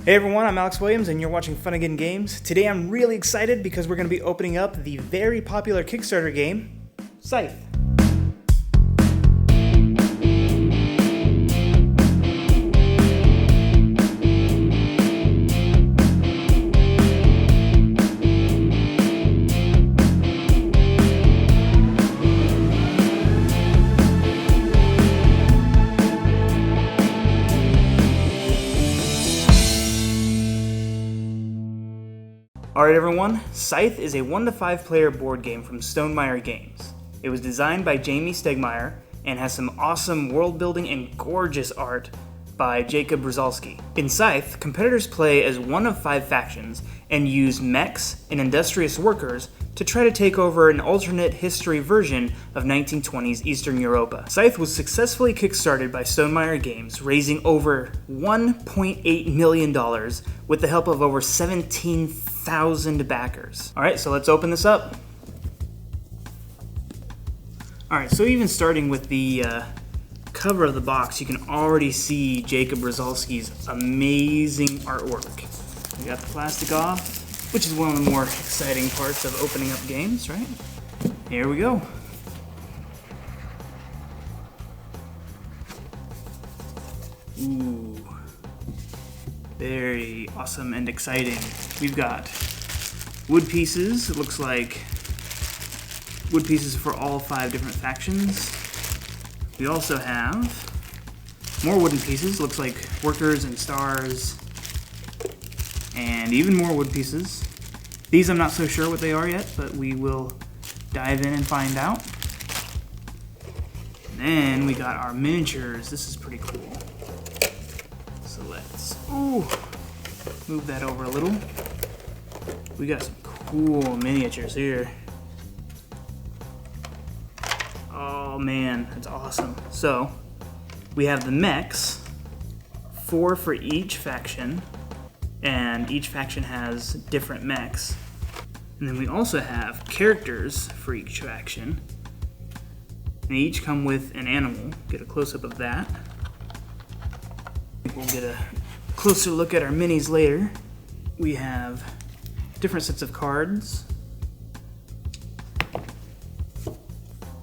Hey everyone, I'm Alex Williams and you're watching Fun Again Games. Today I'm really excited because we're going to be opening up the very popular Kickstarter game, Scythe. Alright everyone, Scythe is a 1 to 5 player board game from Stonemaier Games. It was designed by Jamie Stegmaier and has some awesome world building and gorgeous art by Jacob Brzezalski. In Scythe, competitors play as one of 5 factions and use mechs and industrious workers to try to take over an alternate history version of 1920s Eastern Europa. Scythe was successfully kickstarted by Stonemaier Games, raising over $1.8 million with the help of over 17,000 backers. Alright, so let's open this up. Alright, so even starting with the cover of the box, you can already see Jacob Brzezalski's amazing artwork. We got the plastic off, which is one of the more exciting parts of opening up games, right? Here we go. Ooh. Very awesome and exciting. We've got wood pieces. It looks like wood pieces for all 5 different factions. We also have more wooden pieces. Looks like workers and stars. And even more wood pieces. These I'm not so sure what they are yet, but we will dive in and find out. And then we got our miniatures. This is pretty cool. So let's move that over a little. We got some cool miniatures here. Oh man, that's awesome. So we have the mechs, 4 for each faction, and each faction has different mechs. And then we also have characters for each faction. They each come with an animal. Get a close-up of that. We'll get a closer look at our minis later. We have different sets of cards.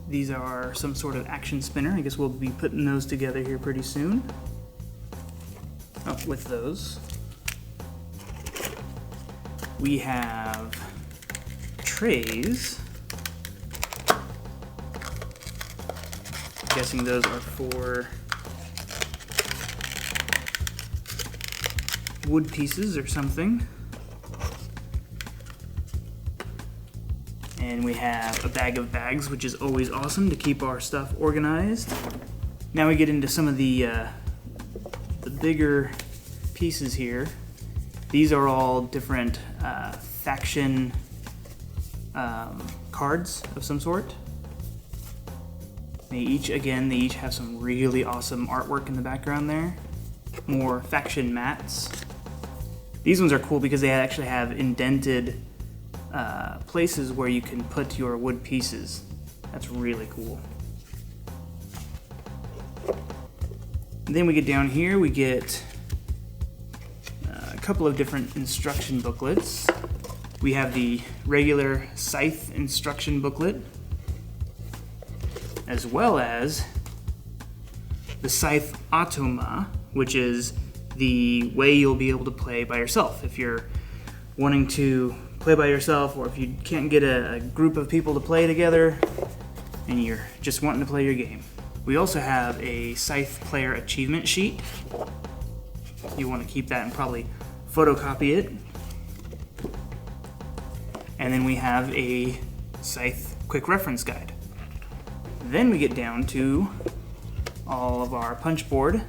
These are some sort of action spinner. I guess we'll be putting those together here pretty soon. Oh, with those. We have trays. I'm guessing those are for wood pieces or something. And we have a bag of bags, which is always awesome to keep our stuff organized. Now we get into some of the bigger pieces here. These are all different faction cards of some sort. They each have some really awesome artwork in the background there. More faction mats. These ones are cool because they actually have indented places where you can put your wood pieces. That's really cool. And then we get down here, we get a couple of different instruction booklets. We have the regular Scythe instruction booklet, as well as the Scythe Automa, which is the way you'll be able to play by yourself. If you're wanting to play by yourself, or if you can't get a group of people to play together and you're just wanting to play your game. We also have a Scythe player achievement sheet. You want to keep that and probably photocopy it. And then we have a Scythe quick reference guide. Then we get down to all of our punch board,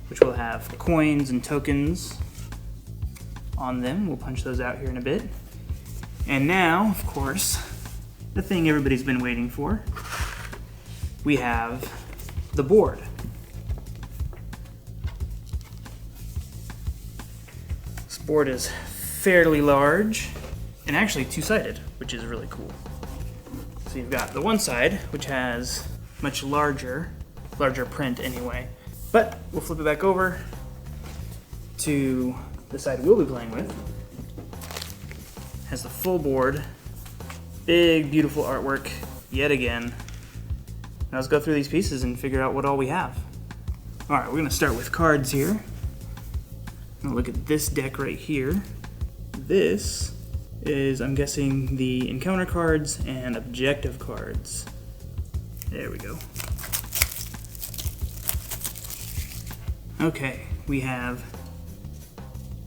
which will have coins and tokens on them. We'll punch those out here in a bit. And now, of course, the thing everybody's been waiting for. We have the board. This board is fairly large and actually 2-sided, which is really cool. So you've got the one side, which has much larger print anyway. But we'll flip it back over to the side we'll be playing with, has the full board, big, beautiful artwork, yet again. Now let's go through these pieces and figure out what all we have. All right, we're gonna start with cards here. Look at this deck right here. This is, I'm guessing, the encounter cards and objective cards. There we go. Okay, we have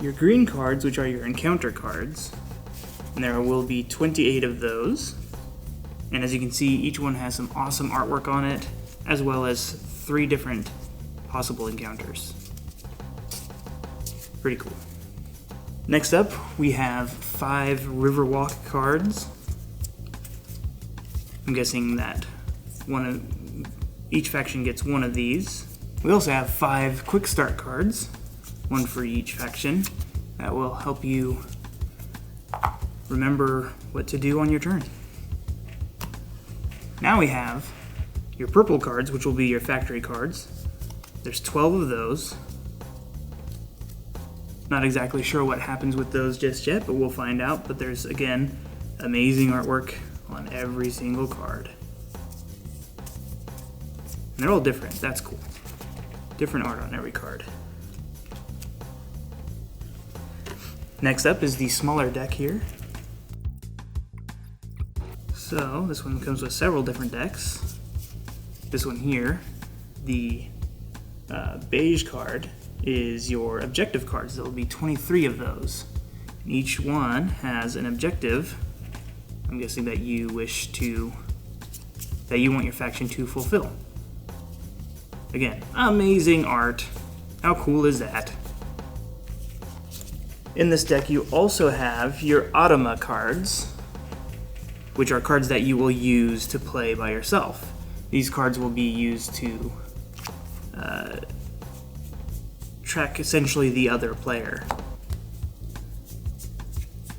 your green cards, which are your encounter cards. And there will be 28 of those. And as you can see, each one has some awesome artwork on it, as well as 3 different possible encounters. Pretty cool. Next up, we have 5 Riverwalk cards. I'm guessing that each faction gets 1 of these. We also have 5 Quick Start cards, 1 for each faction. That will help you remember what to do on your turn. Now we have your purple cards, which will be your factory cards. There's 12 of those. Not exactly sure what happens with those just yet, but we'll find out. But there's, again, amazing artwork on every single card. And they're all different, that's cool. Different art on every card. Next up is the smaller deck here. So this one comes with several different decks. This one here, the beige card, is your objective cards. There will be 23 of those. And each one has an objective, I'm guessing that you want your faction to fulfill. Again, amazing art. How cool is that? In this deck you also have your automa cards, which are cards that you will use to play by yourself. These cards will be used to track essentially the other player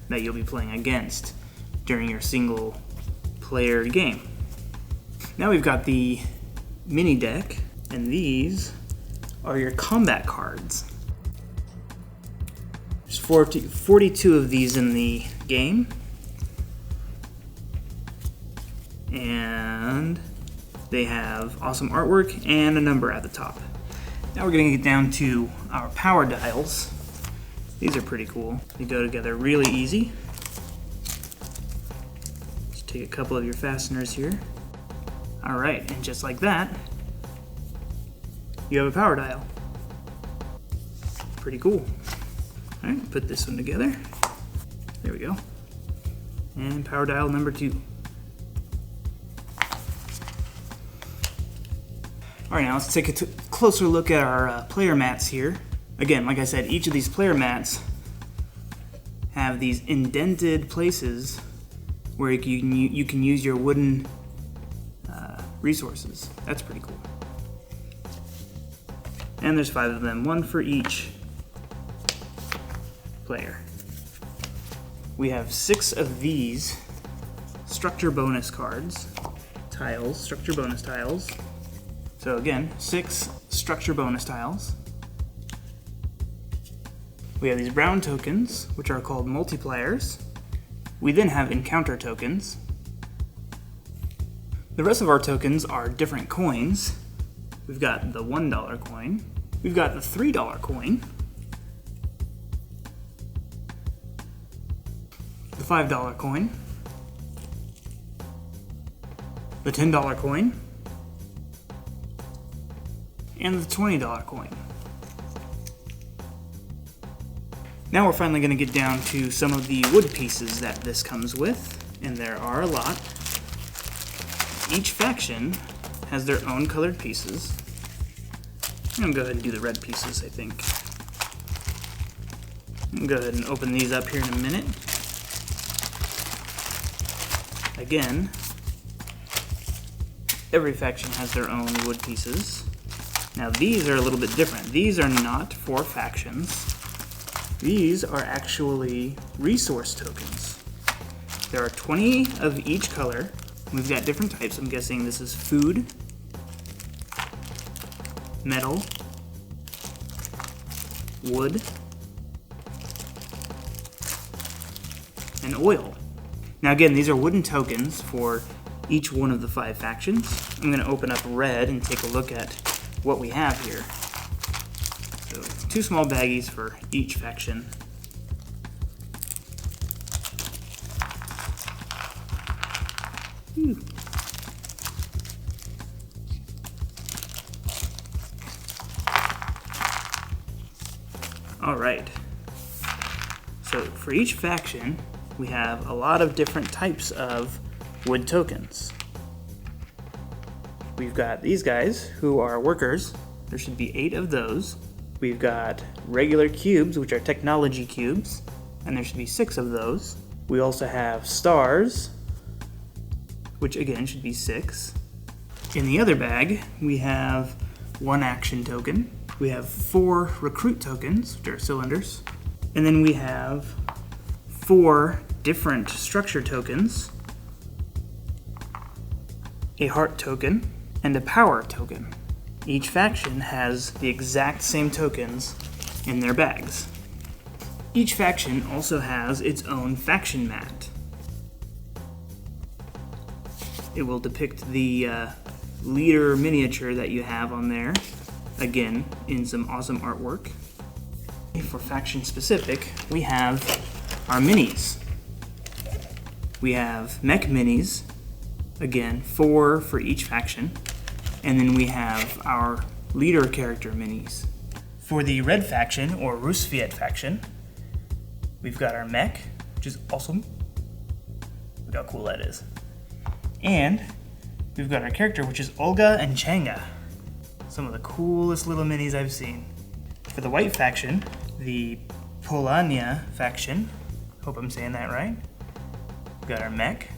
that you'll be playing against during your single player game. Now we've got the mini deck, and these are your combat cards. There's 42 of these in the game, and they have awesome artwork and a number at the top. Now we're going to get down to our power dials. These are pretty cool. They go together really easy. Just take a couple of your fasteners here. Alright, and just like that, you have a power dial. Pretty cool. Alright, put this one together. There we go. And power dial number 2. Alright, now let's take a closer look at our player mats here. Again, like I said, each of these player mats have these indented places where you can use your wooden resources. That's pretty cool. And there's 5 of them, 1 for each player. We have 6 of these structure bonus cards, tiles, structure bonus tiles. So again, 6 structure bonus tiles. We have these brown tokens, which are called multipliers. We then have encounter tokens. The rest of our tokens are different coins. We've got the $1 coin. We've got the $3 coin. The $5 coin. The $10 coin. And the $20 coin. Now we're finally going to get down to some of the wood pieces that this comes with, and there are a lot. Each faction has their own colored pieces. I'm going to go ahead and do the red pieces, I think. I'm going to go ahead and open these up here in a minute. Again, every faction has their own wood pieces. Now these are a little bit different. These are not for factions. These are actually resource tokens. There are 20 of each color. We've got different types. I'm guessing this is food, metal, wood, and oil. Now again, these are wooden tokens for each one of the 5 factions. I'm going to open up red and take a look at what we have here. So 2 small baggies for each faction. Whew. Alright, so for each faction, we have a lot of different types of wood tokens. We've got these guys who are workers. There should be 8 of those. We've got regular cubes, which are technology cubes, and there should be 6 of those. We also have stars, which again should be 6. In the other bag, we have 1 action token. We have 4 recruit tokens, which are cylinders. And then we have 4 different structure tokens, a heart token, and a power token. Each faction has the exact same tokens in their bags. Each faction also has its own faction mat. It will depict the leader miniature that you have on there, again, in some awesome artwork. For faction specific, we have our minis. We have mech minis, again, 4 for each faction. And then we have our leader character minis. For the red faction, or Rusviet faction, we've got our mech, which is awesome. Look how cool that is. And we've got our character, which is Olga and Changa. Some of the coolest little minis I've seen. For the white faction, the Polania faction, hope I'm saying that right. We've got our mech.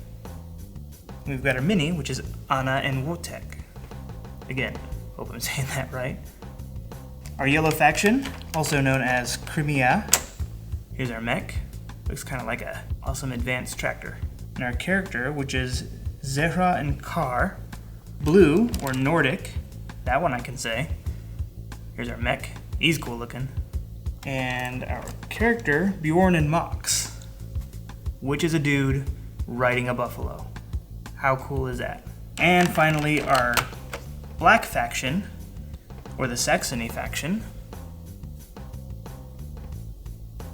We've got our mini, which is Anna and Wotek. Again, hope I'm saying that right. Our yellow faction, also known as Crimea. Here's our mech. Looks kind of like a awesome advanced tractor. And our character, which is Zehra and Kar. Blue, or Nordic. That one I can say. Here's our mech. He's cool looking. And our character, Bjorn and Mox, which is a dude riding a buffalo. How cool is that? And finally, our black faction, or the Saxony faction.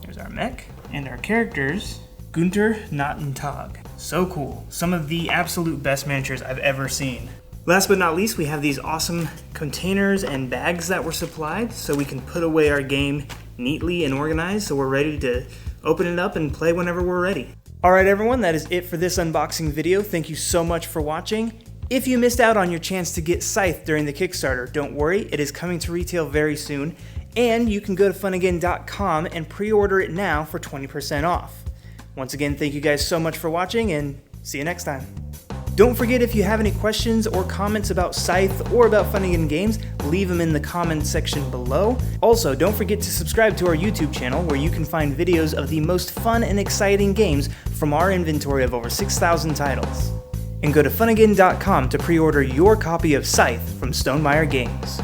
There's our mech. And our characters, Gunther, Nat, and Tog. So cool. Some of the absolute best miniatures I've ever seen. Last but not least, we have these awesome containers and bags that were supplied so we can put away our game neatly and organized so we're ready to open it up and play whenever we're ready. Alright everyone, that is it for this unboxing video. Thank you so much for watching. If you missed out on your chance to get Scythe during the Kickstarter, don't worry, it is coming to retail very soon, and you can go to funagain.com and pre-order it now for 20% off. Once again, thank you guys so much for watching, and see you next time. Don't forget, if you have any questions or comments about Scythe or about Fun Again Games, leave them in the comments section below. Also, don't forget to subscribe to our YouTube channel where you can find videos of the most fun and exciting games from our inventory of over 6,000 titles. And go to funagain.com to pre-order your copy of Scythe from Stonemaier Games.